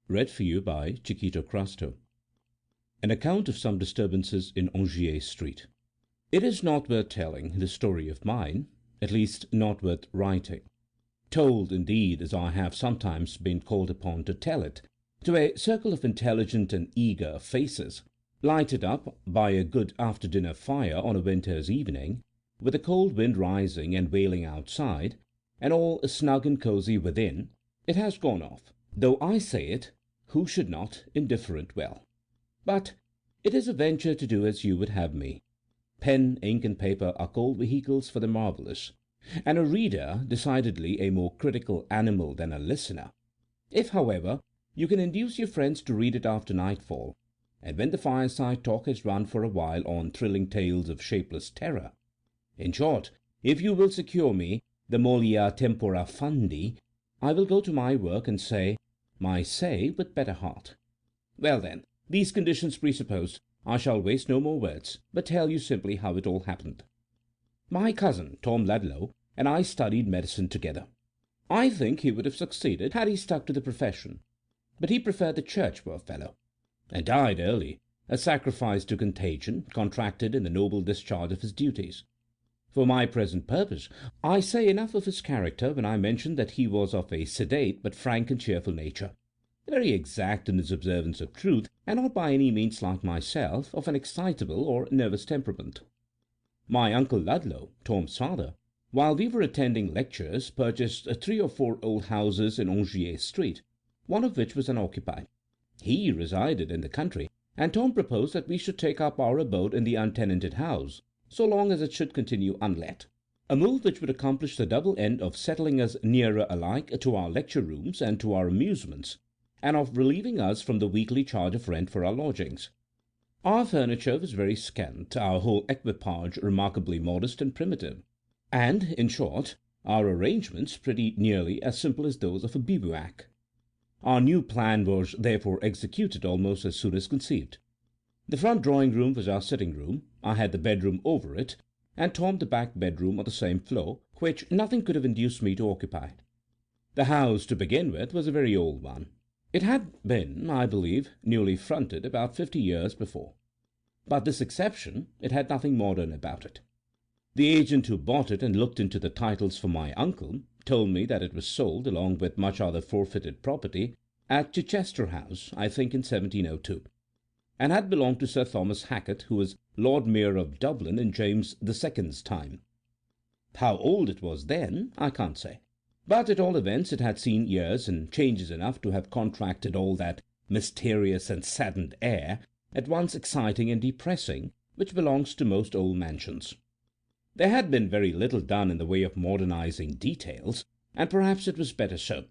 Read for you by Chiquito Crasto. An account of some disturbances in Angiers Street. It is not worth telling, this story of mine, at least not worth writing. Told, indeed, as I have sometimes been called upon to tell it, to a circle of intelligent and eager faces, lighted up by a good after-dinner fire on a winter's evening, with a cold wind rising and wailing outside, and all snug and cosy within, it has gone off, though I say it, who should not, indifferent well. But it is a venture to do as you would have me. Pen, ink, and paper are cold vehicles for the marvellous, and a reader decidedly a more critical animal than a listener. If, however, you can induce your friends to read it after nightfall, and when the fireside talk has run for a while on thrilling tales of shapeless terror, in short, if you will secure me the mollia tempora fundi, I will go to my work and say my say with better heart. Well then, these conditions presupposed, I shall waste no more words, but tell you simply how it all happened. My cousin, Tom Ludlow, and I studied medicine together. I think he would have succeeded had he stuck to the profession, but he preferred the church, poor fellow, and died early, a sacrifice to contagion, contracted in the noble discharge of his duties. For my present purpose, I say enough of his character when I mention that he was of a sedate but frank and cheerful nature, very exact in his observance of truth, and not by any means like myself, of an excitable or nervous temperament. My uncle Ludlow, Tom's father, while we were attending lectures, purchased 3 or 4 old houses in Angiers Street, one of which was unoccupied. He resided in the country, and Tom proposed that we should take up our abode in the untenanted house, so long as it should continue unlet, a move which would accomplish the double end of settling us nearer alike to our lecture rooms and to our amusements, and of relieving us from the weekly charge of rent for our lodgings. Our furniture was very scant, our whole equipage remarkably modest and primitive, and, in short, our arrangements pretty nearly as simple as those of a bivouac. Our new plan was therefore executed almost as soon as conceived. The front drawing-room was our sitting-room, I had the bedroom over it, and Tom the back bedroom on the same floor, which nothing could have induced me to occupy. The house, to begin with, was a very old one. It had been, I believe, newly fronted about 50 years before. But this exception, it had nothing modern about it. The agent who bought it and looked into the titles for my uncle told me that it was sold, along with much other forfeited property, at Chichester House, I think in 1702, and had belonged to Sir Thomas Hackett, who was Lord Mayor of Dublin in James II's time. How old it was then, I can't say, but at all events it had seen years and changes enough to have contracted all that mysterious and saddened air, at once exciting and depressing, which belongs to most old mansions. There had been very little done in the way of modernizing details, and perhaps it was better so,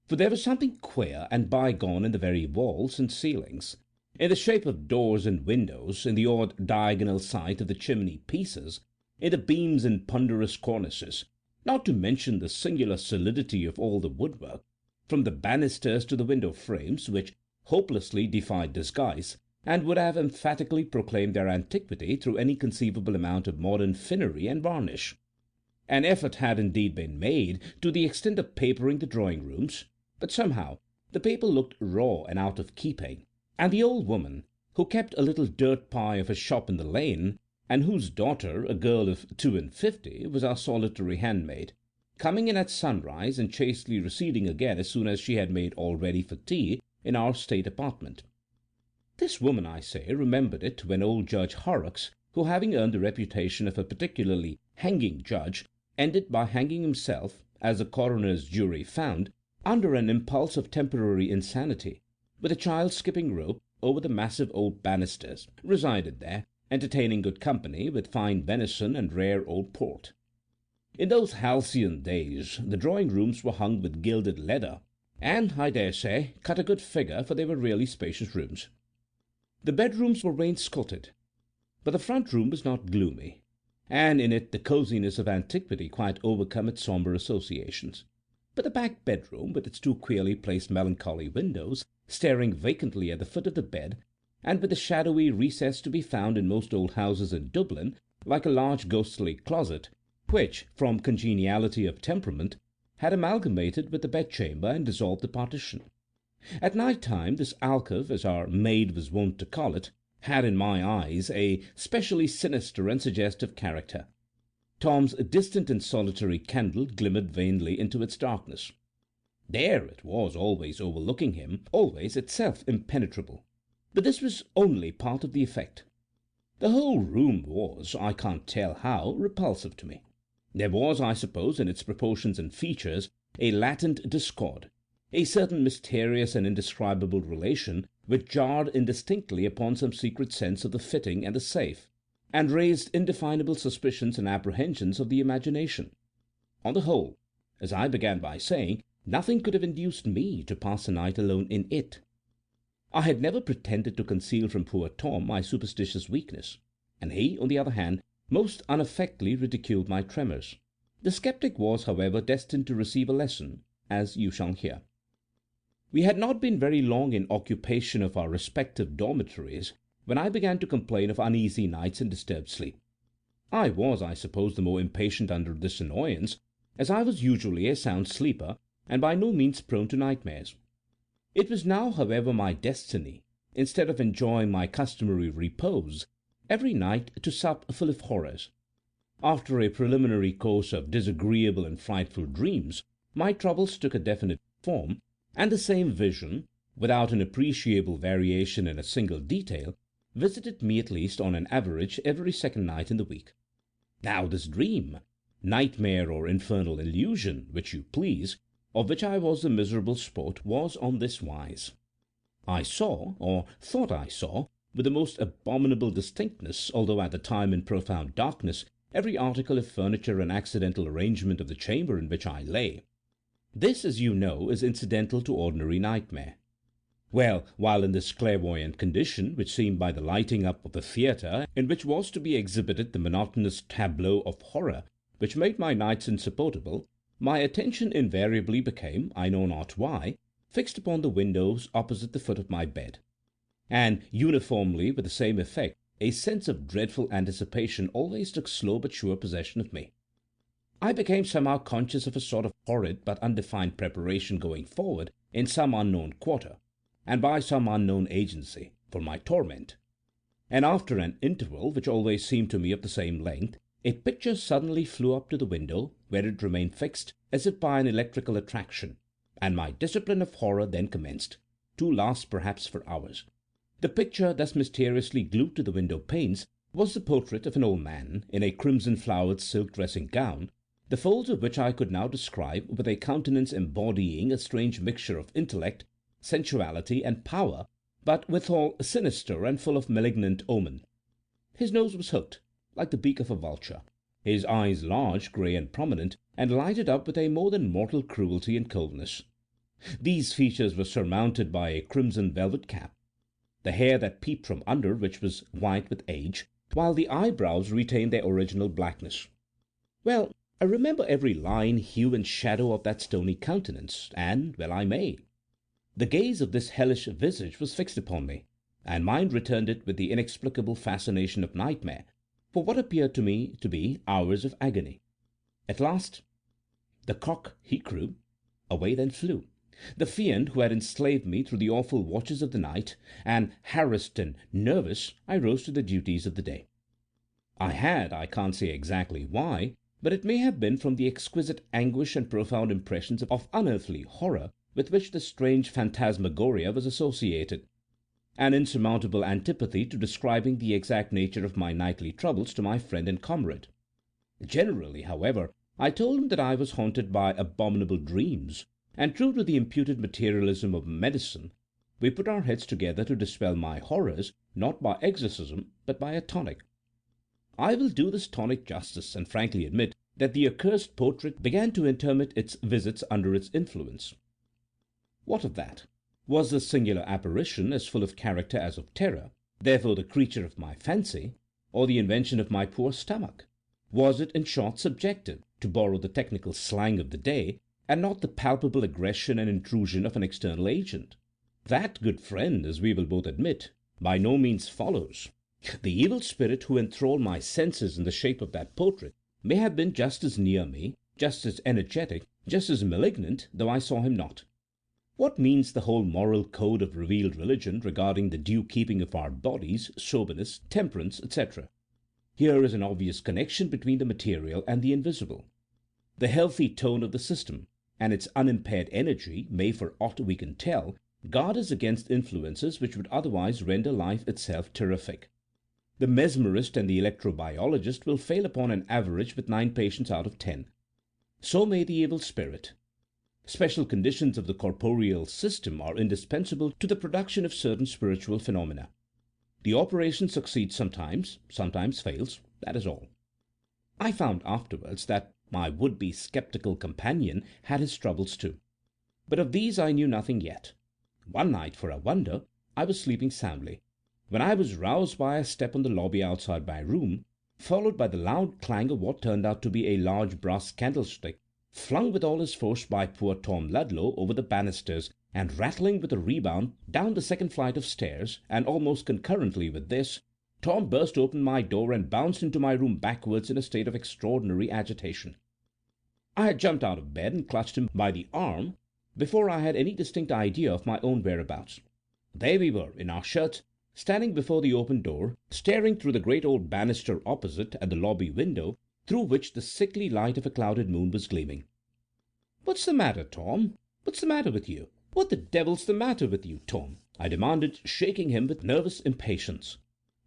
for there was something queer and bygone in the very walls and ceilings, in the shape of doors and windows, in the odd diagonal site of the chimney-pieces, in the beams and ponderous cornices, not to mention the singular solidity of all the woodwork, from the banisters to the window-frames, which hopelessly defied disguise, and would have emphatically proclaimed their antiquity through any conceivable amount of modern finery and varnish. An effort had indeed been made to the extent of papering the drawing-rooms, but somehow the paper looked raw and out of keeping, and the old woman, who kept a little dirt-pie of a shop in the lane, and whose daughter, a girl of 52, was our solitary handmaid, coming in at sunrise and chastely receding again as soon as she had made all ready for tea in our state apartment. This woman, I say, remembered it when old Judge Horrocks, who, having earned the reputation of a particularly hanging judge, ended by hanging himself, as the coroner's jury found, under an impulse of temporary insanity, with a child skipping rope over the massive old banisters, resided there, entertaining good company with fine venison and rare old port. In those halcyon days the drawing-rooms were hung with gilded leather, and, I dare say, cut a good figure, for they were really spacious rooms. The bedrooms were wainscoted, but the front room was not gloomy, and in it the cosiness of antiquity quite overcome its sombre associations. But the back bedroom, with its 2 queerly placed melancholy windows, staring vacantly at the foot of the bed, and with the shadowy recess to be found in most old houses in Dublin, like a large ghostly closet, which, from congeniality of temperament, had amalgamated with the bedchamber and dissolved the partition, At night time this alcove, as our maid was wont to call it, had in my eyes a specially sinister and suggestive character. Tom's distant and solitary candle glimmered vainly into its darkness. There it was, always overlooking him, always itself impenetrable. But this was only part of the effect. The whole room was, I can't tell how, repulsive to me. There was, I suppose, in its proportions and features, a latent discord, a certain mysterious and indescribable relation which jarred indistinctly upon some secret sense of the fitting and the safe, and raised indefinable suspicions and apprehensions of the imagination. On the whole, as I began by saying, nothing could have induced me to pass a night alone in it. I had never pretended to conceal from poor Tom my superstitious weakness, and he, on the other hand, most unaffectedly ridiculed my tremors. The sceptic was, however, destined to receive a lesson, as you shall hear. We had not been very long in occupation of our respective dormitories when I began to complain of uneasy nights and disturbed sleep. I was, I suppose, the more impatient under this annoyance, as I was usually a sound sleeper, and by no means prone to nightmares. It was now, however, my destiny, instead of enjoying my customary repose, every night to sup full of horrors. After a preliminary course of disagreeable and frightful dreams, my troubles took a definite form, and the same vision, without an appreciable variation in a single detail, visited me at least on an average every second night in the week. Now this dream, nightmare or infernal illusion, which you please, of which I was the miserable sport, was on this wise. I saw, or thought I saw, with the most abominable distinctness, although at the time in profound darkness, every article of furniture and accidental arrangement of the chamber in which I lay. This, as you know, is incidental to ordinary nightmare. Well, while in this clairvoyant condition, which seemed by the lighting up of the theatre in which was to be exhibited the monotonous tableau of horror which made my nights insupportable, my attention invariably became, I know not why, fixed upon the windows opposite the foot of my bed, and uniformly with the same effect a sense of dreadful anticipation always took slow but sure possession of me. I became somehow conscious of a sort of horrid but undefined preparation going forward in some unknown quarter, and by some unknown agency, for my torment. And after an interval which always seemed to me of the same length, a picture suddenly flew up to the window, where it remained fixed, as if by an electrical attraction, and my discipline of horror then commenced, to last perhaps for hours. The picture thus mysteriously glued to the window panes was the portrait of an old man, in a crimson-flowered silk dressing-gown, the folds of which I could now describe with a countenance embodying a strange mixture of intellect, sensuality, and power, but withal sinister and full of malignant omen. His nose was hooked, like the beak of a vulture, his eyes large, grey, and prominent, and lighted up with a more than mortal cruelty and coldness. These features were surmounted by a crimson velvet cap, the hair that peeped from under which was white with age, while the eyebrows retained their original blackness. Well, I remember every line, hue, and shadow of that stony countenance, and well I may. The gaze of this hellish visage was fixed upon me, and mind returned it with the inexplicable fascination of nightmare, for what appeared to me to be hours of agony. At last the cock he crew, away then flew the fiend who had enslaved me through the awful watches of the night, and, harassed and nervous, I rose to the duties of the day. I can't say exactly why, but it may have been from the exquisite anguish and profound impressions of unearthly horror with which the strange phantasmagoria was associated, an insurmountable antipathy to describing the exact nature of my nightly troubles to my friend and comrade. Generally, however, I told him that I was haunted by abominable dreams, and true to the imputed materialism of medicine, we put our heads together to dispel my horrors, not by exorcism, but by a tonic. I will do this tonic justice, and frankly admit that the accursed portrait began to intermit its visits under its influence. What of that? Was this singular apparition as full of character as of terror, therefore the creature of my fancy, or the invention of my poor stomach? Was it, in short, subjective, to borrow the technical slang of the day, and not the palpable aggression and intrusion of an external agent? That, good friend, as we will both admit, by no means follows. The evil spirit who enthralled my senses in the shape of that portrait may have been just as near me, just as energetic, just as malignant, though I saw him not. What means the whole moral code of revealed religion regarding the due keeping of our bodies, soberness, temperance, etc.? Here is an obvious connection between the material and the invisible. The healthy tone of the system, and its unimpaired energy, may, for aught we can tell, guard us against influences which would otherwise render life itself terrific. The mesmerist and the electrobiologist will fail upon an average with 9 patients out of 10. So may the evil spirit. Special conditions of the corporeal system are indispensable to the production of certain spiritual phenomena. The operation succeeds sometimes, sometimes fails, that is all. I found afterwards that my would-be sceptical companion had his troubles too. But of these I knew nothing yet. One night, for a wonder, I was sleeping soundly, when I was roused by a step on the lobby outside my room, followed by the loud clang of what turned out to be a large brass candlestick, flung with all his force by poor Tom Ludlow over the banisters, and rattling with a rebound down the second flight of stairs, and almost concurrently with this, Tom burst open my door and bounced into my room backwards in a state of extraordinary agitation. I had jumped out of bed and clutched him by the arm before I had any distinct idea of my own whereabouts. There we were, in our shirts, standing before the open door, staring through the great old banister opposite at the lobby window, through which the sickly light of a clouded moon was gleaming. "What's the matter, Tom? What's the matter with you? What the devil's the matter with you, Tom?" I demanded, shaking him with nervous impatience.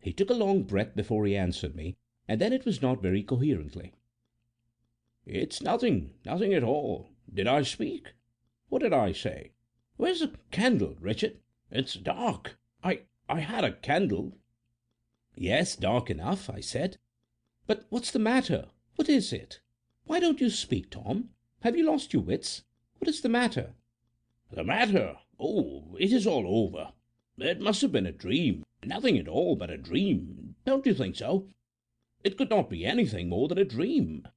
He took a long breath before he answered me, and then it was not very coherently. "It's nothing at all. Did I speak? What did I say? Where's the candle, Richard? It's dark. I had a candle." "Yes, dark enough," I said. "But what's the matter? What is it? Why don't you speak, Tom? Have you lost your wits? What is the matter?" "The matter? Oh, it is all over. It must have been a dream. Nothing at all but a dream. Don't you think so? It could not be anything more than a dream."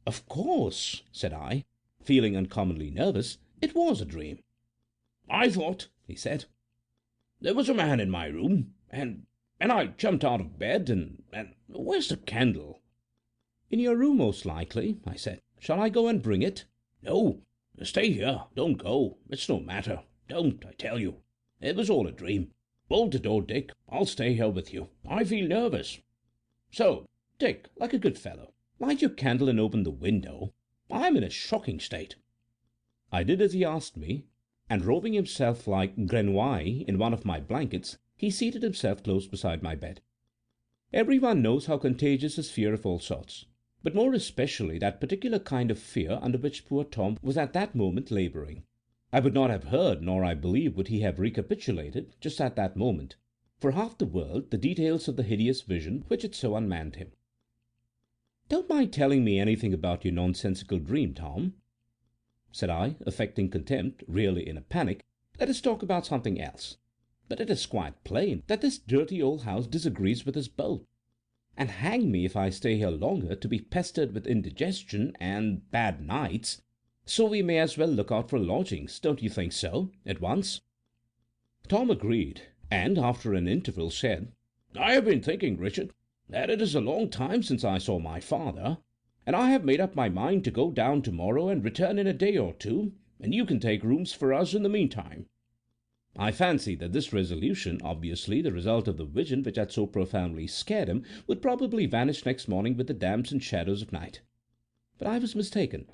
"Of course," said I, feeling uncommonly nervous, "it was a dream." "I thought," he said, "there was a man in my room, and I jumped out of bed, and where's the candle?" "In your room, most likely," I said. "Shall I go and bring it?" "No, stay here. Don't go. It's no matter. Don't, I tell you. It was all a dream. Bolt the door, Dick. I'll stay here with you. I feel nervous. So, Dick, like a good fellow, light your candle and open the window. I'm in a shocking state." I did as he asked me, and robing himself like Grenouille in one of my blankets, he seated himself close beside my bed. Everyone knows how contagious is fear of all sorts, but more especially that particular kind of fear under which poor Tom was at that moment labouring. I would not have heard, nor I believe would he have recapitulated, just at that moment, for half the world, the details of the hideous vision which had so unmanned him. "Don't mind telling me anything about your nonsensical dream, Tom," said I, affecting contempt, really in a panic. "Let us talk about something else. But it is quite plain that this dirty old house disagrees with us both, and hang me if I stay here longer to be pestered with indigestion and bad nights, so we may as well look out for lodgings, don't you think so, at once?" Tom agreed, and after an interval said, "I have been thinking, Richard, that it is a long time since I saw my father, and I have made up my mind to go down to-morrow and return in a day or two, and you can take rooms for us in the meantime." I fancied that this resolution, obviously the result of the vision which had so profoundly scared him, would probably vanish next morning with the damps and shadows of night. But I was mistaken.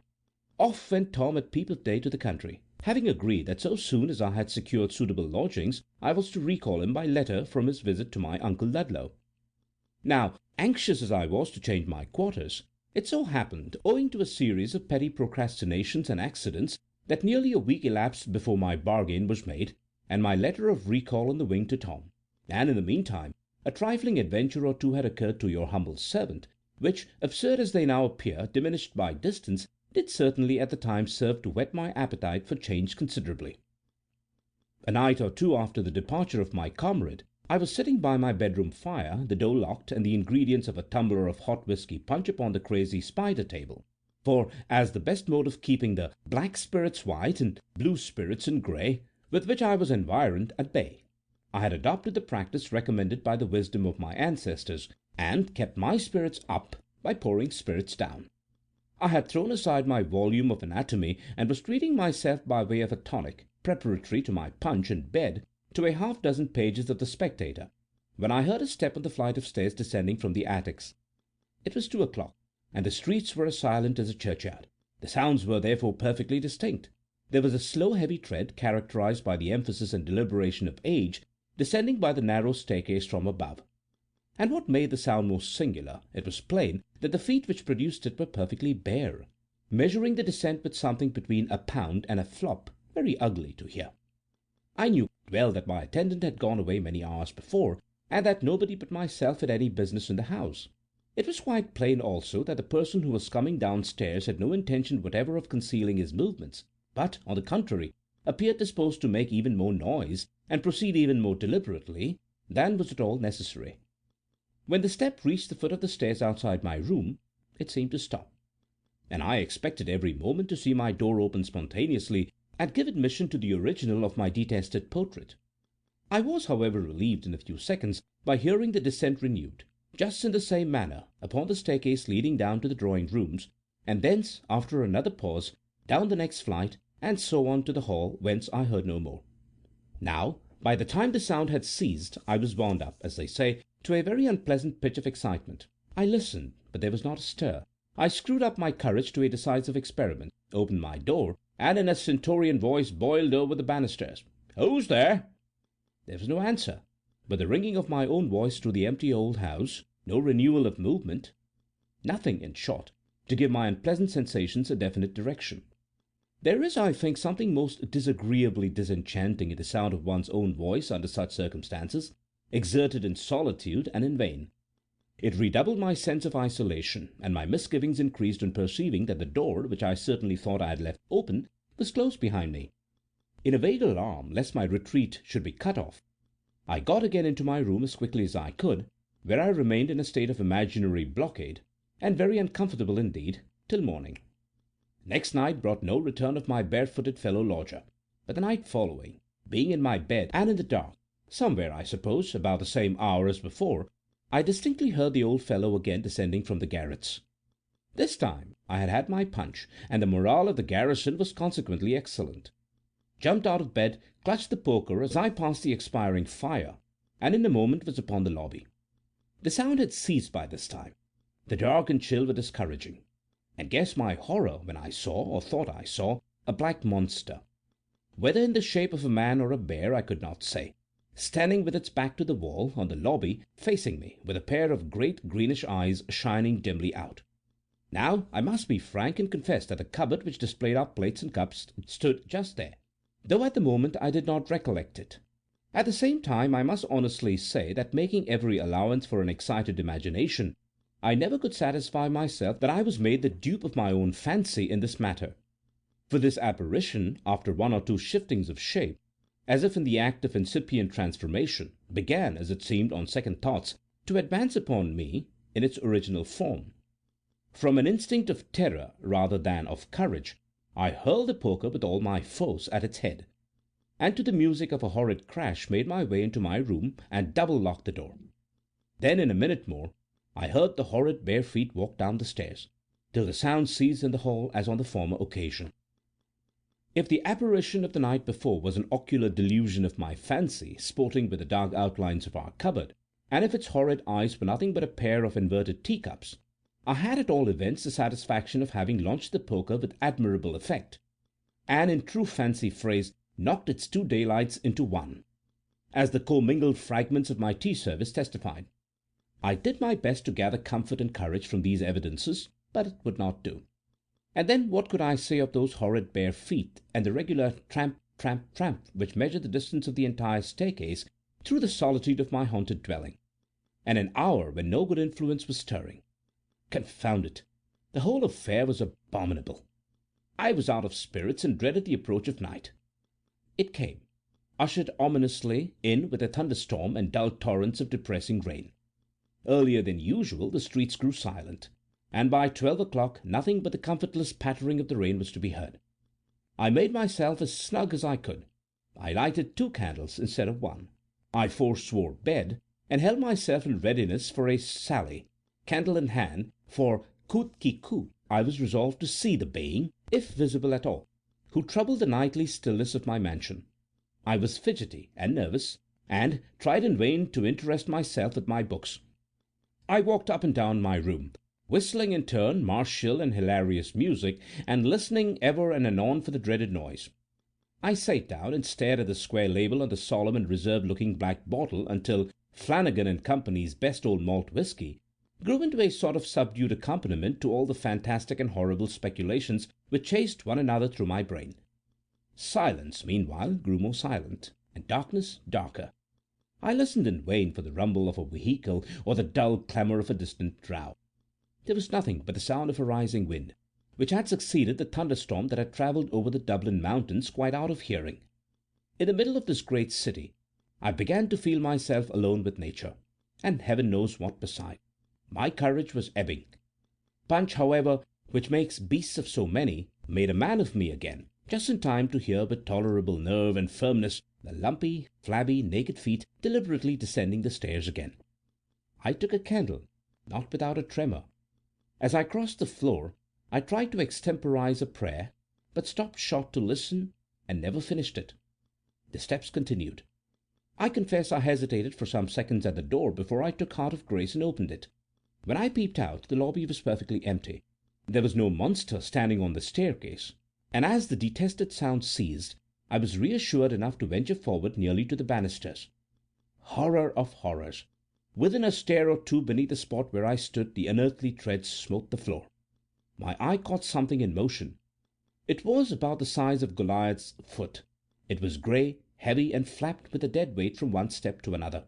Off went Tom at peep of day to the country, having agreed that so soon as I had secured suitable lodgings I was to recall him by letter from his visit to my Uncle Ludlow. Now, anxious as I was to change my quarters, it so happened, owing to a series of petty procrastinations and accidents, that nearly a week elapsed before my bargain was made, and my letter of recall on the wing to Tom, and in the meantime a trifling adventure or two had occurred to your humble servant, which, absurd as they now appear, diminished by distance, did certainly at the time serve to whet my appetite for change considerably. A night or two after the departure of my comrade, I was sitting by my bedroom fire, the door locked, and the ingredients of a tumbler of hot whisky punch upon the crazy spider table, for, as the best mode of keeping the black spirits white and blue spirits in grey, with which I was environed, at bay, I had adopted the practice recommended by the wisdom of my ancestors, and kept my spirits up by pouring spirits down. I had thrown aside my volume of anatomy, and was treating myself by way of a tonic, preparatory to my punch and bed, to a half-dozen pages of The Spectator, when I heard a step on the flight of stairs descending from the attics. It was 2 o'clock, and the streets were as silent as a churchyard. The sounds were therefore perfectly distinct. There was a slow, heavy tread, characterized by the emphasis and deliberation of age, descending by the narrow staircase from above. And what made the sound most singular, it was plain that the feet which produced it were perfectly bare, measuring the descent with something between a pound and a flop, very ugly to hear. I knew well that my attendant had gone away many hours before, and that nobody but myself had any business in the house. It was quite plain also that the person who was coming downstairs had no intention whatever of concealing his movements, but, on the contrary, appeared disposed to make even more noise, and proceed even more deliberately, than was at all necessary. When the step reached the foot of the stairs outside my room, it seemed to stop, and I expected every moment to see my door open spontaneously and give admission to the original of my detested portrait. I was, however, relieved in a few seconds by hearing the descent renewed, just in the same manner, upon the staircase leading down to the drawing-rooms, and thence, after another pause, down the next flight, and so on to the hall, whence I heard no more. Now, by the time the sound had ceased, I was wound up, as they say, to a very unpleasant pitch of excitement. I listened, but there was not a stir. I screwed up my courage to a decisive experiment, opened my door, and in a stentorian voice boiled over the banisters. "Who's there?" There was no answer, but the ringing of my own voice through the empty old house, no renewal of movement, nothing, in short, to give my unpleasant sensations a definite direction. There is, I think, something most disagreeably disenchanting in the sound of one's own voice under such circumstances, exerted in solitude and in vain. It redoubled my sense of isolation, and my misgivings increased on perceiving that the door, which I certainly thought I had left open, was closed behind me. In a vague alarm lest my retreat should be cut off, I got again into my room as quickly as I could, where I remained in a state of imaginary blockade, and very uncomfortable indeed, till morning. Next night brought no return of my barefooted fellow-lodger, but the night following, being in my bed and in the dark, somewhere, I suppose, about the same hour as before, I distinctly heard the old fellow again descending from the garrets. This time I had had my punch, and the morale of the garrison was consequently excellent. Jumped out of bed, clutched the poker as I passed the expiring fire, and in a moment was upon the lobby. The sound had ceased by this time. The dark and chill were discouraging, and guess my horror when I saw, or thought I saw, a black monster, whether in the shape of a man or a bear I could not say, standing with its back to the wall, on the lobby, facing me, with a pair of great greenish eyes shining dimly out. Now, I must be frank and confess that the cupboard which displayed our plates and cups stood just there, though at the moment I did not recollect it. At the same time, I must honestly say that, making every allowance for an excited imagination, I never could satisfy myself that I was made the dupe of my own fancy in this matter. For this apparition, after one or two shiftings of shape, as if in the act of incipient transformation, began, as it seemed on second thoughts, to advance upon me in its original form. From an instinct of terror rather than of courage, I hurled the poker with all my force at its head, and to the music of a horrid crash made my way into my room and double-locked the door. Then, in a minute more, I heard the horrid bare feet walk down the stairs, till the sound ceased in the hall as on the former occasion. If the apparition of the night before was an ocular delusion of my fancy, sporting with the dark outlines of our cupboard, and if its horrid eyes were nothing but a pair of inverted teacups, I had at all events the satisfaction of having launched the poker with admirable effect, and, in true fancy phrase, knocked its 2 daylights into 1, as the commingled fragments of my tea-service testified. I did my best to gather comfort and courage from these evidences, but it would not do. And then what could I say of those horrid bare feet, and the regular tramp, tramp, tramp, which measured the distance of the entire staircase through the solitude of my haunted dwelling, and an hour when no good influence was stirring? Confound it! The whole affair was abominable. I was out of spirits and dreaded the approach of night. It came, ushered ominously in with a thunderstorm and dull torrents of depressing rain. Earlier than usual the streets grew silent, and by 12 o'clock nothing but the comfortless pattering of the rain was to be heard. I made myself as snug as I could. I lighted 2 candles instead of 1. I forswore bed, and held myself in readiness for a sally, candle in hand, for coute qui coute I was resolved to see the being, if visible at all. who troubled the nightly stillness of my mansion. I was fidgety and nervous, and tried in vain to interest myself with my books. I walked up and down my room, whistling in turn martial and hilarious music, and listening ever and anon for the dreaded noise. I sat down and stared at the square label on the solemn and reserved-looking black bottle until Flanagan and Company's best old malt whisky grew into a sort of subdued accompaniment to all the fantastic and horrible speculations which chased one another through my brain. Silence, meanwhile, grew more silent, and darkness darker. I listened in vain for the rumble of a vehicle or the dull clamour of a distant row. There was nothing but the sound of a rising wind, which had succeeded the thunderstorm that had travelled over the Dublin mountains quite out of hearing. In the middle of this great city, I began to feel myself alone with nature, and heaven knows what beside. My courage was ebbing. Punch, however, which makes beasts of so many, made a man of me again, just in time to hear with tolerable nerve and firmness the lumpy, flabby, naked feet deliberately descending the stairs again. I took a candle, not without a tremor. As I crossed the floor, I tried to extemporize a prayer, but stopped short to listen, and never finished it. The steps continued. I confess I hesitated for some seconds at the door before I took heart of grace and opened it. When I peeped out, the lobby was perfectly empty. There was no monster standing on the staircase, and as the detested sound ceased, I was reassured enough to venture forward nearly to the banisters. Horror of horrors! Within a stair or two beneath the spot where I stood, the unearthly treads smote the floor. My eye caught something in motion. It was about the size of Goliath's foot. It was grey, heavy, and flapped with a dead weight from one step to another.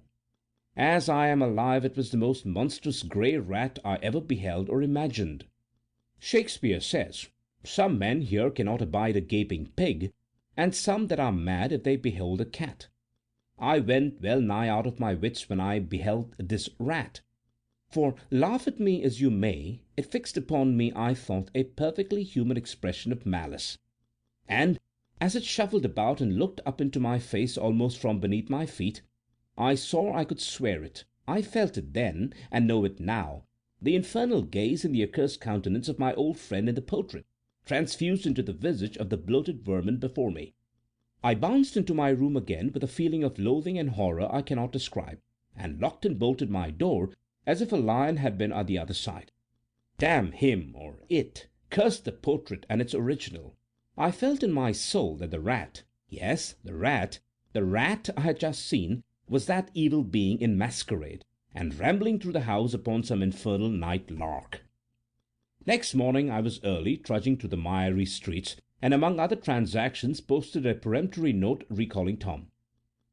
As I am alive, it was the most monstrous grey rat I ever beheld or imagined. Shakespeare says, "Some men here cannot abide a gaping pig, and some that are mad if they behold a cat." I went well nigh out of my wits when I beheld this rat. For, laugh at me as you may, it fixed upon me, I thought, a perfectly human expression of malice. And, as it shuffled about and looked up into my face almost from beneath my feet, I saw I could swear it, I felt it then, and know it now, the infernal gaze in the accursed countenance of my old friend in the portrait, transfused into the visage of the bloated vermin before me. I bounced into my room again with a feeling of loathing and horror I cannot describe, and locked and bolted my door as if a lion had been at the other side. Damn him or it! Curse the portrait and its original! I felt in my soul that the rat, yes, the rat I had just seen, was that evil being in masquerade, and rambling through the house upon some infernal night lark. Next morning I was early, trudging through the miry streets, and among other transactions posted a peremptory note recalling Tom.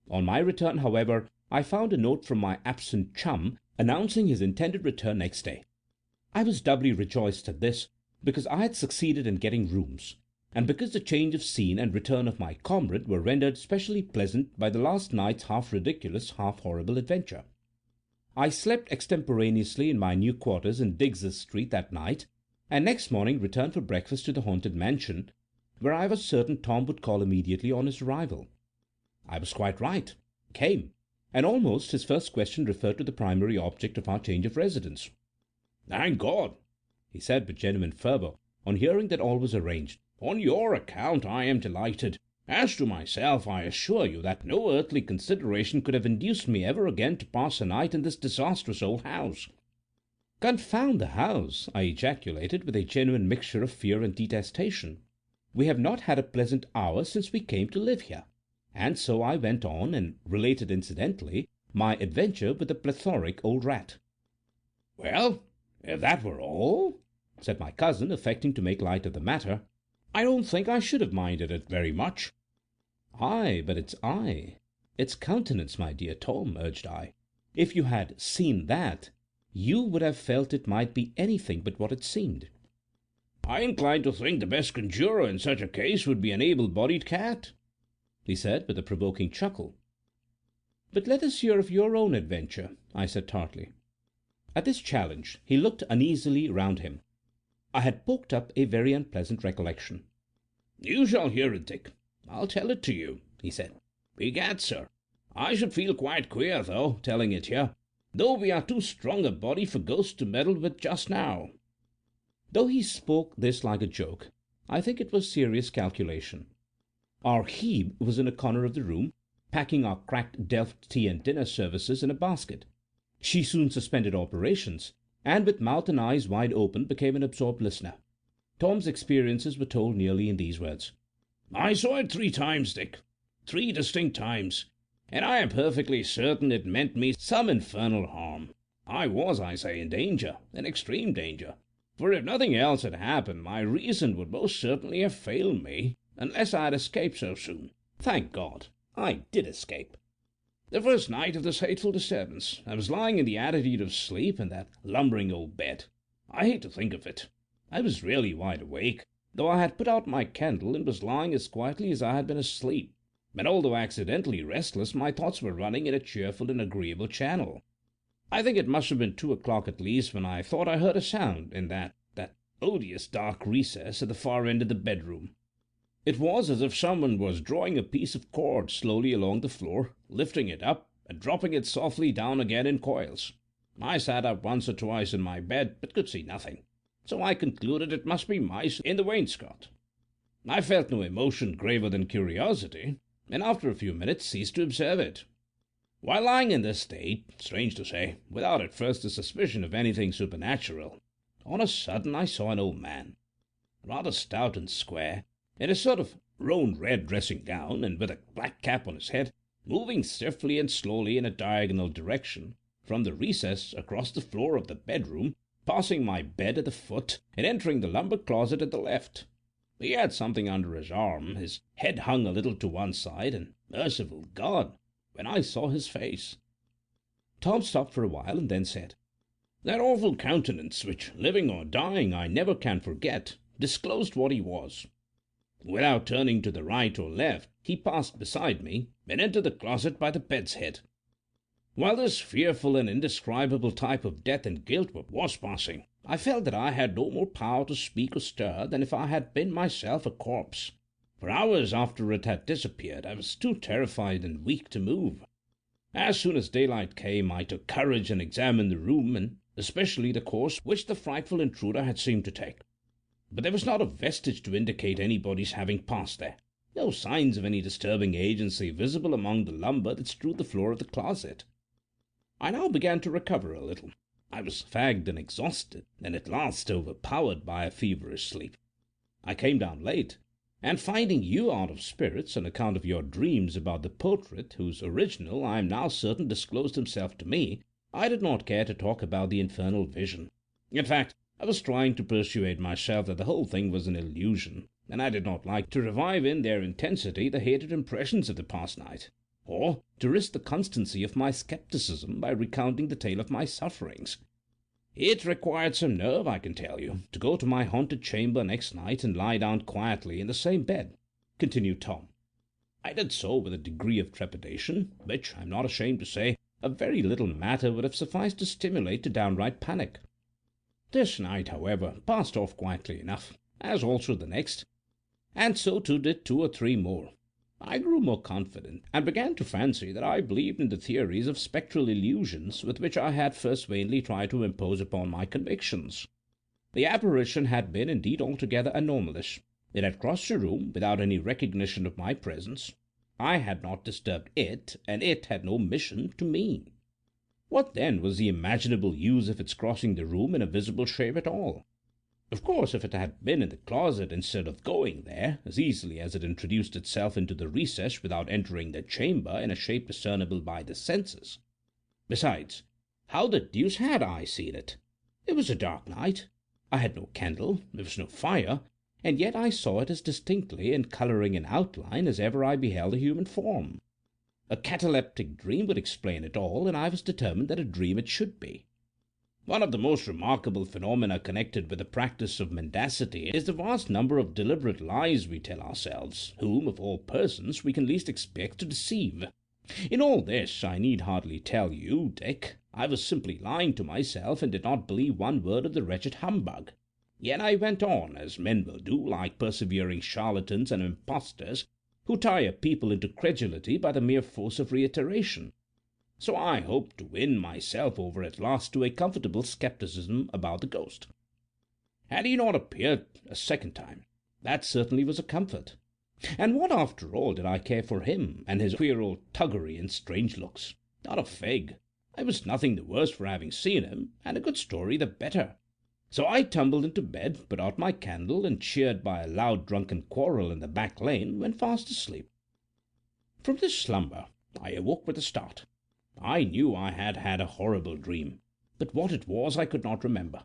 On my return, however, I found a note from my absent chum announcing his intended return next day. I was doubly rejoiced at this, because I had succeeded in getting rooms, and because the change of scene and return of my comrade were rendered specially pleasant by the last night's half-ridiculous, half-horrible adventure. I slept extemporaneously in my new quarters in Diggs's Street that night, and next morning returned for breakfast to the haunted mansion, where I was certain Tom would call immediately on his arrival. I was quite right. Came, and almost his first question referred to the primary object of our change of residence. "Thank God," he said with genuine fervour, on hearing that all was arranged. "On your account I am delighted. As to myself, I assure you that no earthly consideration could have induced me ever again to pass a night in this disastrous old house." "Confound the house!" I ejaculated, with a genuine mixture of fear and detestation. "We have not had a pleasant hour since we came to live here." And so I went on, and related incidentally my adventure with the plethoric old rat. "Well, if that were all," said my cousin, affecting to make light of the matter, "I don't think I should have minded it very much." "Aye, but it's its countenance, my dear Tom," urged I. "If you had seen that, you would have felt it might be anything but what it seemed." "I incline to think the best conjurer in such a case would be an able-bodied cat," he said with a provoking chuckle. "But let us hear of your own adventure," I said tartly. At this challenge he looked uneasily round him. I had poked up a very unpleasant recollection. "You shall hear it, Dick. I'll tell it to you," he said. "Begad, sir, I should feel quite queer, though, telling it here, though we are too strong a body for ghosts to meddle with just now." Though he spoke this like a joke, I think it was serious calculation. Our Hebe was in a corner of the room, packing our cracked Delft tea and dinner services in a basket. She soon suspended operations, and with mouth and eyes wide open became an absorbed listener. Tom's experiences were told nearly in these words. "I saw it 3 times, Dick. 3 distinct times. And I am perfectly certain it meant me some infernal harm. I was, I say, in danger, in extreme danger. For if nothing else had happened, my reason would most certainly have failed me, unless I had escaped so soon. Thank God, I did escape. The first night of this hateful disturbance, I was lying in the attitude of sleep in that lumbering old bed. I hate to think of it. I was really wide awake, though I had put out my candle and was lying as quietly as I had been asleep. But although accidentally restless, my thoughts were running in a cheerful and agreeable channel. I think it must have been 2 o'clock at least when I thought I heard a sound in that odious dark recess at the far end of the bedroom. It was as if someone was drawing a piece of cord slowly along the floor, lifting it up, and dropping it softly down again in coils. I sat up once or twice in my bed, but could see nothing, so I concluded it must be mice in the wainscot. I felt no emotion graver than curiosity, and after a few minutes ceased to observe it. While lying in this state, strange to say, without at first a suspicion of anything supernatural, on a sudden I saw an old man, rather stout and square, in a sort of roan red dressing gown, and with a black cap on his head, moving stiffly and slowly in a diagonal direction, from the recess across the floor of the bedroom, passing my bed at the foot, and entering the lumber closet at the left. He had something under his arm, his head hung a little to one side, and, merciful God, when I saw his face. Tom stopped for a while, and then said, "That awful countenance, which, living or dying, I never can forget, disclosed what he was. Without turning to the right or left, he passed beside me, and entered the closet by the bed's head. While this fearful and indescribable type of death and guilt was passing, I felt that I had no more power to speak or stir than if I had been myself a corpse. For hours after it had disappeared, I was too terrified and weak to move. As soon as daylight came, I took courage and examined the room, and especially the course which the frightful intruder had seemed to take. But there was not a vestige to indicate anybody's having passed there. No signs of any disturbing agency visible among the lumber that strewed the floor of the closet. I now began to recover a little. I was fagged and exhausted, and at last overpowered by a feverish sleep. I came down late, and finding you out of spirits on account of your dreams about the portrait whose original I am now certain disclosed himself to me, I did not care to talk about the infernal vision. In fact, I was trying to persuade myself that the whole thing was an illusion, and I did not like to revive in their intensity the hated impressions of the past night, or to risk the constancy of my skepticism by recounting the tale of my sufferings. It required some nerve, I can tell you, to go to my haunted chamber next night and lie down quietly in the same bed, continued Tom. I did so with a degree of trepidation, which, I am not ashamed to say, a very little matter would have sufficed to stimulate to downright panic. This night, however, passed off quietly enough, as also the next, and so too did 2 or 3 more. I grew more confident, and began to fancy that I believed in the theories of spectral illusions with which I had first vainly tried to impose upon my convictions. The apparition had been indeed altogether anomalous. It had crossed the room without any recognition of my presence. I had not disturbed it, and it had no mission to me. What then was the imaginable use of its crossing the room in a visible shape at all? Of course, if it had been in the closet instead of going there, as easily as it introduced itself into the recess without entering the chamber in a shape discernible by the senses. Besides, how the deuce had I seen it? It was a dark night. I had no candle, there was no fire, and yet I saw it as distinctly in colouring and outline as ever I beheld a human form. A cataleptic dream would explain it all, and I was determined that a dream it should be. One of the most remarkable phenomena connected with the practice of mendacity is the vast number of deliberate lies we tell ourselves, whom, of all persons, we can least expect to deceive. In all this, I need hardly tell you, Dick, I was simply lying to myself and did not believe one word of the wretched humbug. Yet I went on, as men will do, like persevering charlatans and impostors, who tire people into credulity by the mere force of reiteration. So I hoped to win myself over at last to a comfortable skepticism about the ghost. Had he not appeared a second time, That certainly was a comfort. And what, after all, did I care for him and his queer old tuggery and strange looks? Not a fig. I was nothing the worse for having seen him, and a good story the better. So I tumbled into bed, put out my candle, and, cheered by a loud drunken quarrel in the back lane, went fast asleep. From this slumber I awoke with a start. I knew I had had a horrible dream, but what it was I could not remember.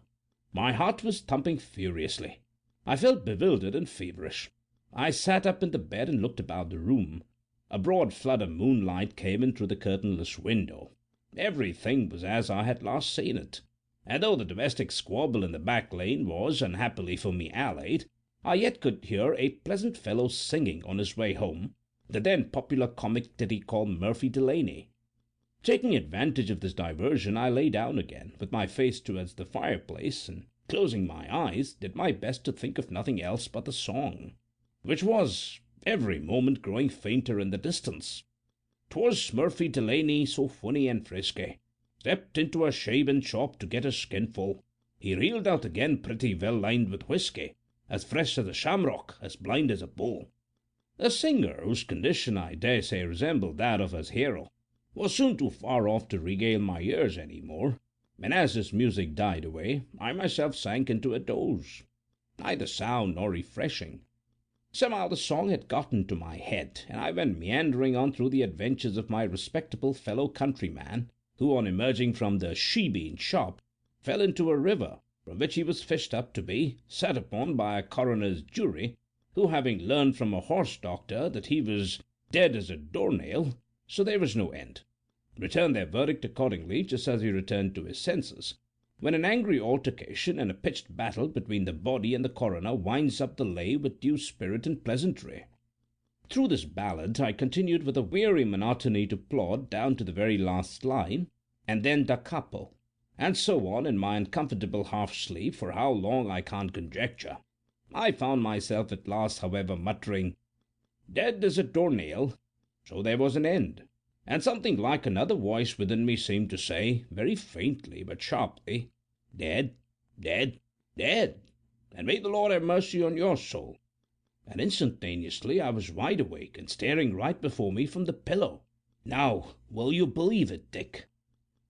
My heart was thumping furiously. I felt bewildered and feverish. I sat up in the bed and looked about the room. A broad flood of moonlight came in through the curtainless window. Everything was as I had last seen it, and though the domestic squabble in the back lane was, unhappily for me, allayed, I yet could hear a pleasant fellow singing on his way home the then popular comic ditty called Murphy Delaney. Taking advantage of this diversion, I lay down again, with my face towards the fireplace, and, closing my eyes, did my best to think of nothing else but the song, which was every moment growing fainter in the distance. 'Twas Murphy Delaney, so funny and frisky, stepped into a shaving shop to get a skinful. He reeled out again pretty well lined with whisky, as fresh as a shamrock, as blind as a bull. The singer, whose condition I dare say resembled that of his hero, was soon too far off to regale my ears any more, and as his music died away, I myself sank into a doze. Neither sound nor refreshing. Somehow the song had got into my head, and I went meandering on through the adventures of my respectable fellow countryman, who, on emerging from the shebeen shop, fell into a river, from which he was fished up to be set upon by a coroner's jury, who, having learned from a horse doctor that he was dead as a doornail, so there was no end, returned their verdict accordingly, just as he returned to his senses, when an angry altercation and a pitched battle between the body and the coroner winds up the lay with due spirit and pleasantry. Through this ballad I continued with a weary monotony to plod down to the very last line, and then da capo, and so on in my uncomfortable half-sleep for how long I can't conjecture. I found myself at last, however, muttering, "Dead as a doornail," so there was an end, and something like another voice within me seemed to say, very faintly but sharply, "Dead, dead, dead, and may the Lord have mercy on your soul." And instantaneously I was wide awake and staring right before me from the pillow. Now, will you believe it, Dick?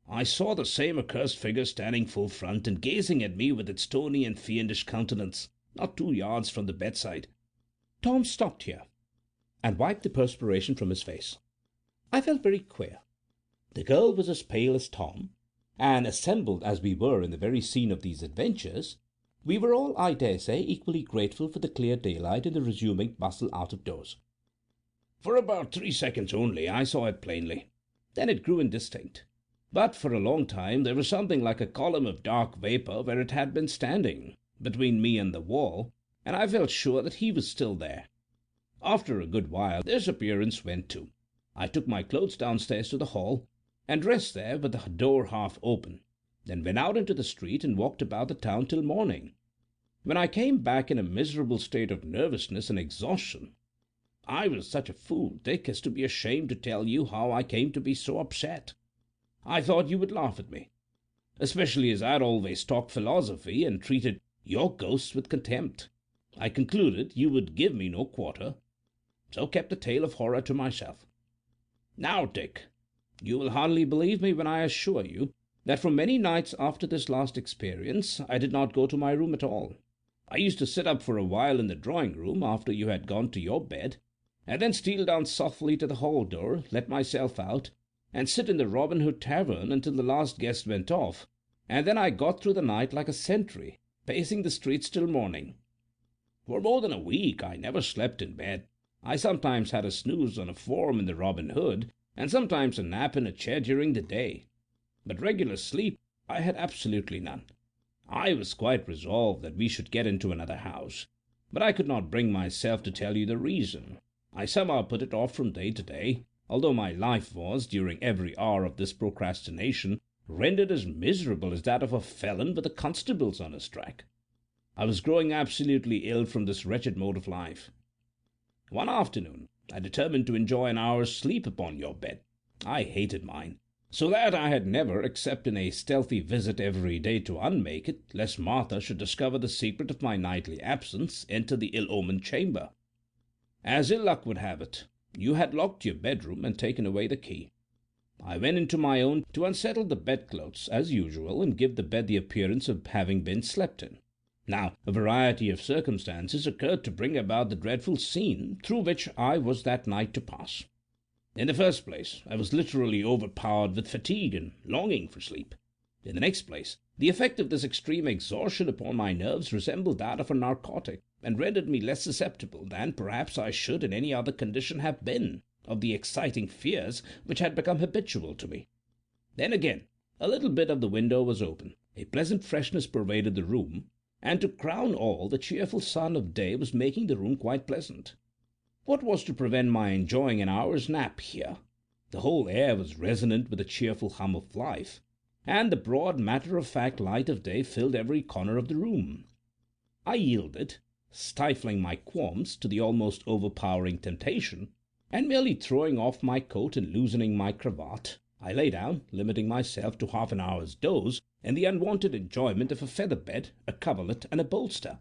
I saw the same accursed figure standing full front and gazing at me with its stony and fiendish countenance, not 2 yards from the bedside. Tom stopped here, and wiped the perspiration from his face. I felt very queer. The girl was as pale as Tom, and, assembled as we were in the very scene of these adventures, we were all, I dare say, equally grateful for the clear daylight and the resuming bustle out of doors. For about 3 seconds only I saw it plainly. Then it grew indistinct. But for a long time there was something like a column of dark vapour where it had been standing, between me and the wall, and I felt sure that he was still there. After a good while this appearance went too. I took my clothes downstairs to the hall, and dressed there with the door half open, then went out into the street and walked about the town till morning, when I came back in a miserable state of nervousness and exhaustion. I was such a fool, Dick, as to be ashamed to tell you how I came to be so upset. I thought you would laugh at me, especially as I'd always talked philosophy and treated your ghosts with contempt. I concluded you would give me no quarter, so kept the tale of horror to myself. Now, Dick, you will hardly believe me when I assure you that for many nights after this last experience I did not go to my room at all. I used to sit up for a while in the drawing-room after you had gone to your bed, and then steal down softly to the hall door, let myself out, and sit in the Robin Hood Tavern until the last guest went off, and then I got through the night like a sentry, pacing the streets till morning. For more than a week I never slept in bed. I sometimes had a snooze on a form in the Robin Hood, and sometimes a nap in a chair during the day, but regular sleep I had absolutely none. I was quite resolved that we should get into another house, but I could not bring myself to tell you the reason. I somehow put it off from day to day, although my life was, during every hour of this procrastination, rendered as miserable as that of a felon with the constables on his track. I was growing absolutely ill from this wretched mode of life. One afternoon I determined to enjoy an hour's sleep upon your bed. I hated mine, so that I had never, except in a stealthy visit every day to unmake it, lest Martha should discover the secret of my nightly absence, entered the ill-omened chamber. As ill luck would have it, you had locked your bedroom and taken away the key. I went into my own to unsettle the bedclothes, as usual, and give the bed the appearance of having been slept in. Now, a variety of circumstances occurred to bring about the dreadful scene through which I was that night to pass. In the first place, I was literally overpowered with fatigue and longing for sleep. In the next place, the effect of this extreme exhaustion upon my nerves resembled that of a narcotic, and rendered me less susceptible than perhaps I should in any other condition have been of the exciting fears which had become habitual to me. Then again, a little bit of the window was open, a pleasant freshness pervaded the room, and to crown all, the cheerful sun of day was making the room quite pleasant. What was to prevent my enjoying an hour's nap here? The whole air was resonant with the cheerful hum of life, and the broad matter-of-fact light of day filled every corner of the room. I yielded, stifling my qualms, to the almost overpowering temptation, and merely throwing off my coat and loosening my cravat, I lay down, limiting myself to half an hour's doze, in the unwonted enjoyment of a feather bed, a coverlet, and a bolster.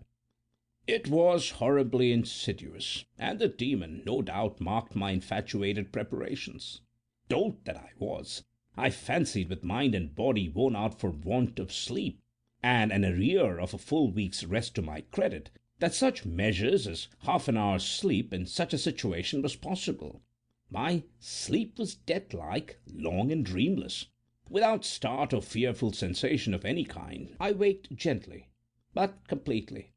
It was horribly insidious, and the demon no doubt marked my infatuated preparations. Dolt that I was, I fancied, with mind and body worn out for want of sleep, and an arrear of a full week's rest to my credit, that such measures as half an hour's sleep in such a situation was possible. My sleep was death-like, long and dreamless. Without start or fearful sensation of any kind, I waked gently, but completely.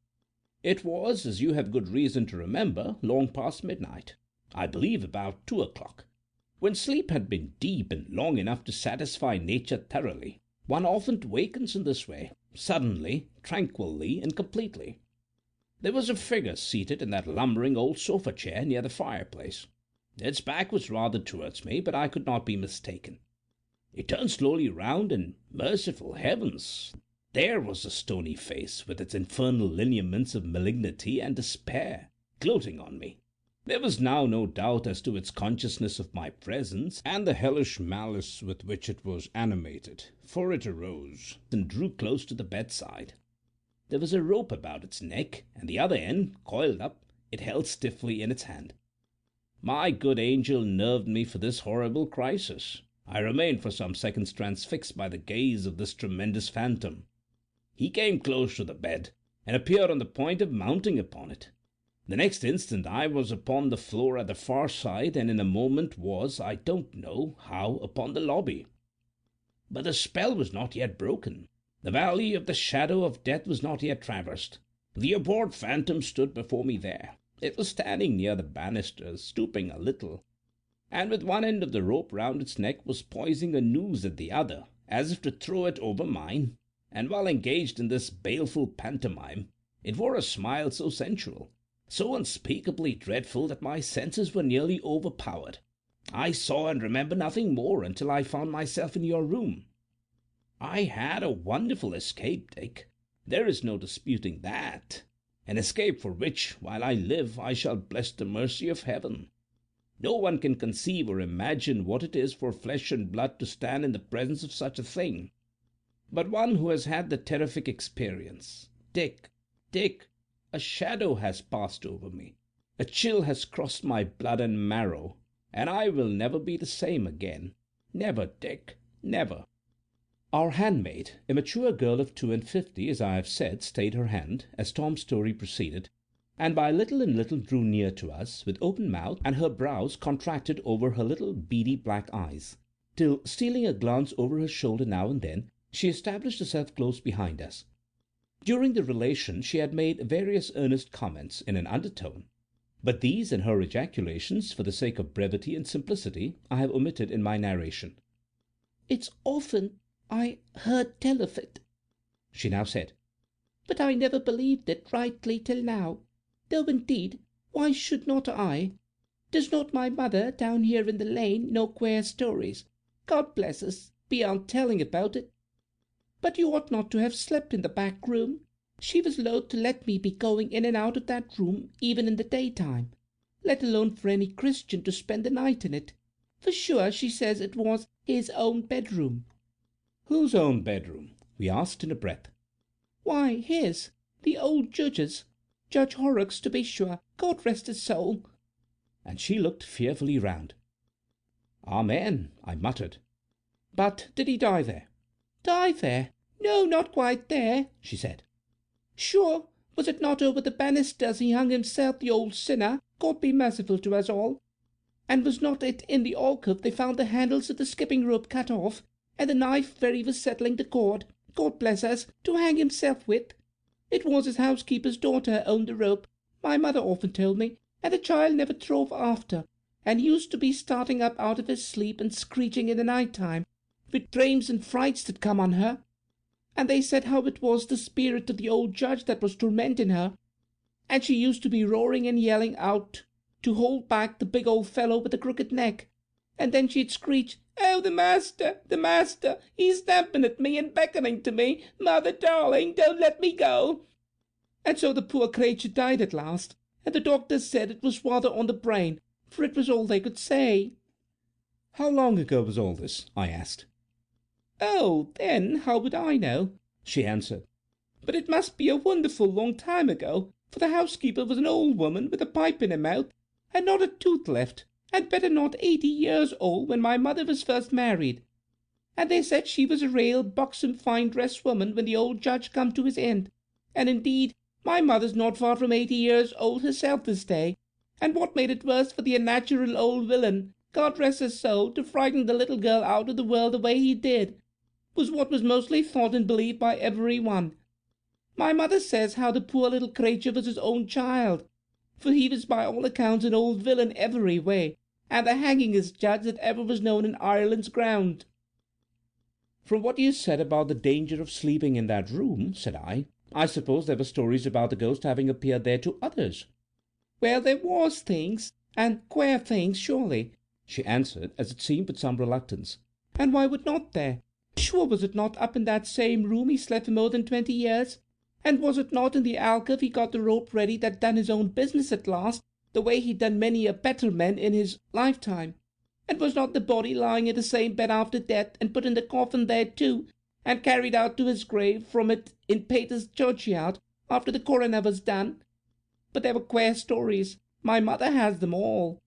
It was, as you have good reason to remember, long past midnight, I believe about 2 o'clock. When sleep had been deep and long enough to satisfy nature thoroughly, one often wakens in this way, suddenly, tranquilly, and completely. There was a figure seated in that lumbering old sofa-chair near the fireplace. Its back was rather towards me, but I could not be mistaken. It turned slowly round, and, merciful heavens! There was the stony face, with its infernal lineaments of malignity and despair, gloating on me. There was now no doubt as to its consciousness of my presence, and the hellish malice with which it was animated, for it arose, and drew close to the bedside. There was a rope about its neck, and the other end, coiled up, it held stiffly in its hand. My good angel nerved me for this horrible crisis. I remained for some seconds transfixed by the gaze of this tremendous phantom. He came close to the bed, and appeared on the point of mounting upon it. The next instant I was upon the floor at the far side, and in a moment was, I don't know how, upon the lobby. But the spell was not yet broken. The valley of the shadow of death was not yet traversed. The abhorred phantom stood before me there. It was standing near the banisters, stooping a little, and with one end of the rope round its neck was poising a noose at the other, as if to throw it over mine, and while engaged in this baleful pantomime, it wore a smile so sensual, so unspeakably dreadful, that my senses were nearly overpowered. I saw and remember nothing more until I found myself in your room. I had a wonderful escape, Dick. There is no disputing that. An escape for which, while I live, I shall bless the mercy of heaven. No one can conceive or imagine what it is for flesh and blood to stand in the presence of such a thing. But one who has had the terrific experience, Dick, a shadow has passed over me. A chill has crossed my blood and marrow, and I will never be the same again. Never, Dick, never. Our handmaid, a mature girl of 52, as I have said, stayed her hand, as Tom's story proceeded, and by little and little drew near to us, with open mouth, and her brows contracted over her little beady black eyes, till, stealing a glance over her shoulder now and then, she established herself close behind us. During the relation she had made various earnest comments in an undertone, but these and her ejaculations, for the sake of brevity and simplicity, I have omitted in my narration. "It's often I heard tell of it," she now said, "but I never believed it rightly till now, though indeed, why should not I? Does not my mother down here in the lane know queer stories, God bless us, beyond telling about it? But you ought not to have slept in the back room. She was loath to let me be going in and out of that room even in the daytime, let alone for any Christian to spend the night in it. For sure she says it was his own bedroom." "Whose own bedroom?" we asked in a breath. "Why, his, the old judge's. Judge Horrocks, to be sure, God rest his soul." And she looked fearfully round. "Amen," I muttered. "But did he die there?" "Die there? No, not quite there," she said. "Sure, was it not over the banisters he hung himself, the old sinner, God be merciful to us all? And was not it in the alcove they found the handles of the skipping rope cut off, and the knife where he was settling the cord, God bless us, to hang himself with? It was his housekeeper's daughter owned the rope, my mother often told me, and the child never throve after, and used to be starting up out of his sleep and screeching in the night time, with dreams and frights that come on her. And they said how it was the spirit of the old judge that was tormenting her, and she used to be roaring and yelling out to hold back the big old fellow with the crooked neck, and then she'd screech, 'Oh, the master, he's snapping at me and beckoning to me, mother darling, don't let me go.' And so the poor creature died at last, and the doctors said it was rather on the brain, for it was all they could say." "How long ago was all this?" I asked. "Oh, then, how would I know?" she answered. "But it must be a wonderful long time ago, for the housekeeper was an old woman with a pipe in her mouth, and not a tooth left, and better not 80 years old when my mother was first married. And they said she was a real buxom fine-dressed woman when the old judge come to his end, and indeed my mother's not far from 80 years old herself this day, and what made it worse for the unnatural old villain, God rest his soul, to frighten the little girl out of the world the way he did, was what was mostly thought and believed by every one. My mother says how the poor little creature was his own child, for he was by all accounts an old villain every way, and the hangingest judge that ever was known in Ireland's ground." "From what you said about the danger of sleeping in that room," said I suppose there were stories about the ghost having appeared there to others." "Well, there was things, and queer things, surely," she answered, as it seemed with some reluctance. "And why would not there? Sure was it not up in that same room he slept for more than 20 years? And was it not in the alcove he got the rope ready that done his own business at last, the way he'd done many a better man in his lifetime? And was not the body lying in the same bed after death, and put in the coffin there too, and carried out to his grave from it in Pater's churchyard, after the coroner was done? But there were queer stories, my mother has them all,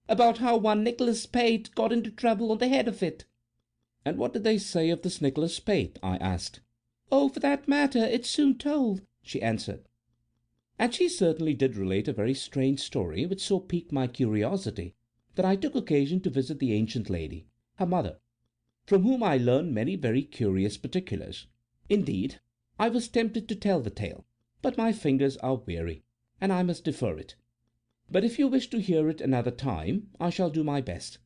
about how one Nicholas Spade got into trouble on the head of it." "And what did they say of this Nicholas Spade?" I asked. "Oh, for that matter, it's soon told," she answered. And she certainly did relate a very strange story, which so piqued my curiosity that I took occasion to visit the ancient lady, her mother, from whom I learned many very curious particulars. Indeed, I was tempted to tell the tale, but my fingers are weary, and I must defer it. But if you wish to hear it another time, I shall do my best.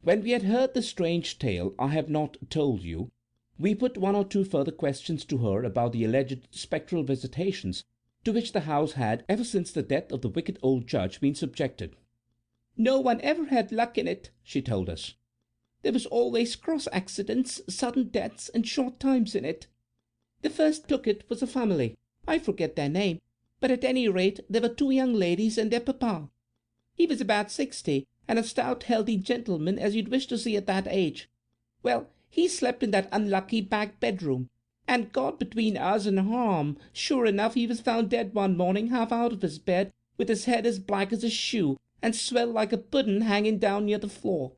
When we had heard the strange tale I have not told you, we put one or two further questions to her about the alleged spectral visitations to which the house had, ever since the death of the wicked old judge, been subjected. "No one ever had luck in it," she told us. "There was always cross accidents, sudden deaths, and short times in it. The first took it was a family, I forget their name, but at any rate there were 2 young ladies and their papa. He was about 60, and a stout healthy gentleman as you'd wish to see at that age. Well, he slept in that unlucky back bedroom, and God between us and harm, sure enough he was found dead one morning half out of his bed, with his head as black as a shoe, and swelled like a puddin' hanging down near the floor.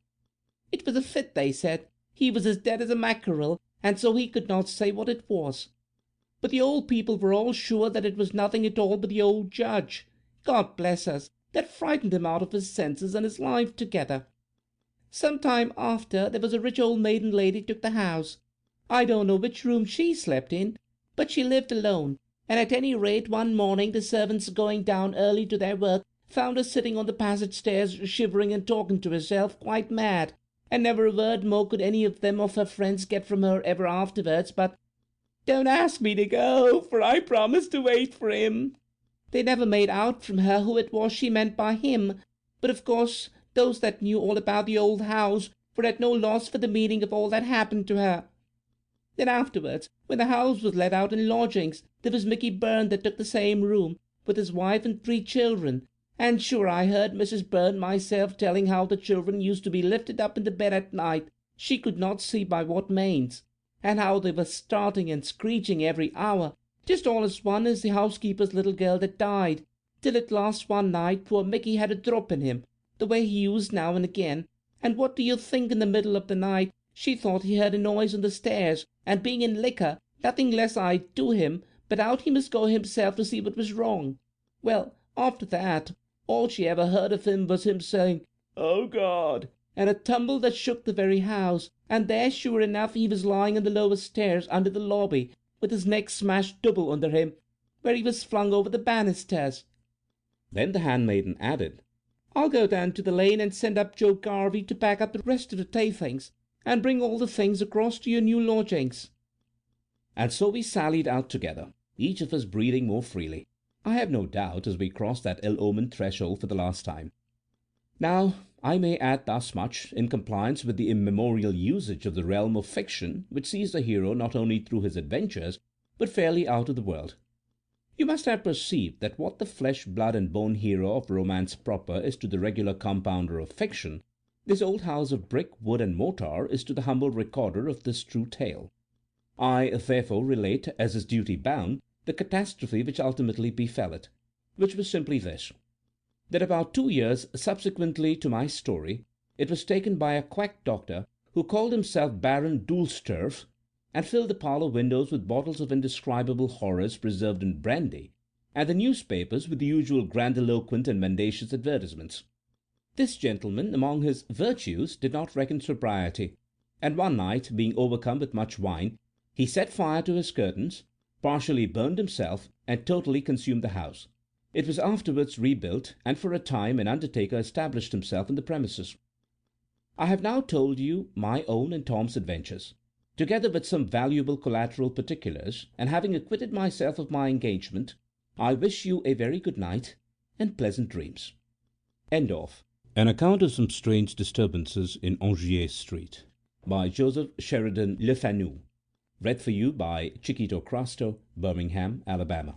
It was a fit, they said. He was as dead as a mackerel, and so he could not say what it was. But the old people were all sure that it was nothing at all but the old judge. God bless us, that frightened him out of his senses and his life together. Some time after, there was a rich old maiden lady took the house. I don't know which room she slept in, but she lived alone, and at any rate one morning the servants going down early to their work found her sitting on the passage stairs shivering and talking to herself quite mad, and never a word more could any of them of her friends get from her ever afterwards but, 'Don't ask me to go, for I promised to wait for him.' They never made out from her who it was she meant by him, but of course those that knew all about the old house were at no loss for the meaning of all that happened to her. Then afterwards, when the house was let out in lodgings, there was Mickey Byrne that took the same room, with his wife and 3 children, and sure I heard Mrs. Byrne myself telling how the children used to be lifted up in the bed at night, she could not see by what means, and how they were starting and screeching every hour, just all as one as the housekeeper's little girl that died, till at last one night poor Mickey had a drop in him, the way he used now and again, and what do you think, in the middle of the night she thought he heard a noise on the stairs, and being in liquor, nothing less I'd do him, but out he must go himself to see what was wrong. Well, after that, all she ever heard of him was him saying, 'Oh God!' and a tumble that shook the very house, and there sure enough he was lying on the lower stairs under the lobby, with his neck smashed double under him, where he was flung over the banisters." Then the handmaiden added, "I'll go down to the lane and send up Joe Garvey to pack up the rest of the tea things, and bring all the things across to your new lodgings." And so we sallied out together, each of us breathing more freely, I have no doubt, as we crossed that ill-omened threshold for the last time. Now, I may add thus much, in compliance with the immemorial usage of the realm of fiction, which sees the hero not only through his adventures, but fairly out of the world. You must have perceived that what the flesh, blood, and bone hero of romance proper is to the regular compounder of fiction, this old house of brick, wood, and mortar is to the humble recorder of this true tale. I therefore relate, as is duty bound, the catastrophe which ultimately befell it, which was simply this: that about 2 years subsequently to my story, it was taken by a quack doctor who called himself Baron Dulsturf, and filled the parlour windows with bottles of indescribable horrors preserved in brandy, and the newspapers with the usual grandiloquent and mendacious advertisements. This gentleman, among his virtues, did not reckon sobriety, and one night, being overcome with much wine, he set fire to his curtains, partially burned himself, and totally consumed the house. It was afterwards rebuilt, and for a time an undertaker established himself in the premises. I have now told you my own and Tom's adventures, together with some valuable collateral particulars, and having acquitted myself of my engagement, I wish you a very good night, and pleasant dreams. End of An Account of Some Strange Disturbances in Angiers Street, by Joseph Sheridan Le Fanu. Read for you by Chiquito Crasto, Birmingham, Alabama.